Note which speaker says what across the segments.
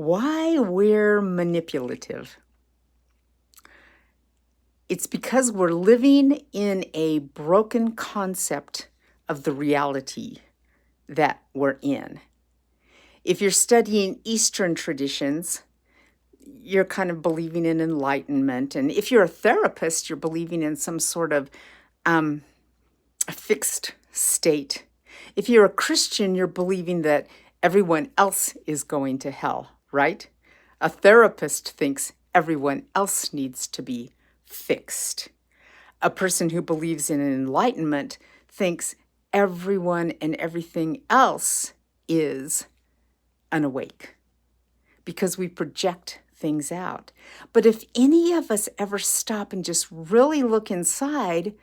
Speaker 1: Why we're manipulative. It's because we're living in a broken concept of the reality that we're in. If you're studying Eastern traditions, you're kind of believing in enlightenment. And if you're a therapist, you're believing in some sort of a fixed state. If you're a Christian, you're believing that everyone else is going to hell, right? A therapist thinks everyone else needs to be fixed. A person who believes in enlightenment thinks everyone and everything else is unawake because we project things out. But if any of us ever stop and just really look inside,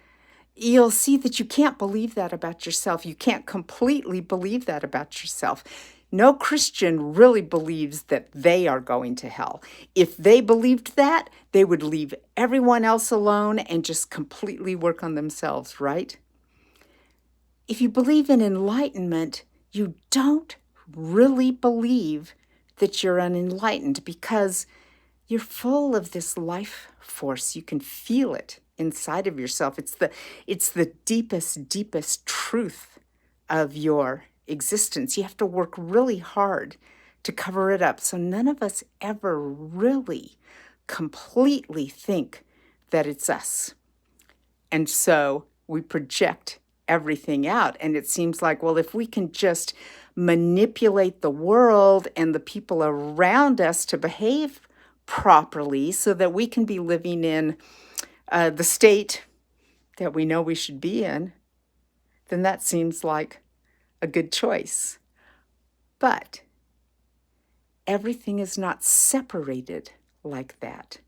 Speaker 1: you'll see that you can't believe that about yourself. You can't completely believe that about yourself. No Christian really believes that they are going to hell. If they believed that, they would leave everyone else alone and just completely work on themselves, right? If you believe in enlightenment, you don't really believe that you're unenlightened because you're full of this life force. You can feel it inside of yourself. It's the deepest truth of your existence. You have to work really hard to cover it up. So none of us ever really completely think that it's us. And so we project everything out. And it seems like, well, if we can just manipulate the world and the people around us to behave properly so that we can be living in the state that we know we should be in, then that seems like a good choice. But everything is not separated like that.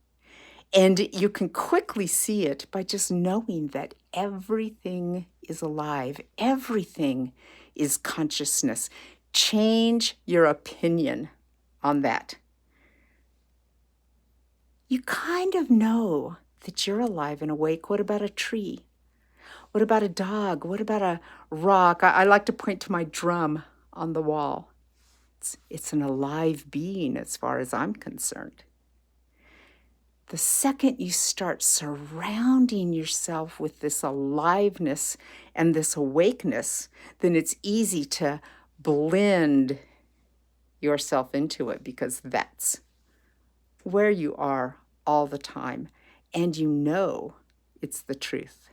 Speaker 1: And you can quickly see it by just knowing that everything is alive. Everything is consciousness. Change your opinion on that. You kind of know that you're alive and awake. What about a tree? What about a dog? What about a rock? I like to point to my drum on the wall. It's an alive being as far as I'm concerned. The second you start surrounding yourself with this aliveness and this awakeness, then it's easy to blend yourself into it because that's where you are all the time. And you know it's the truth.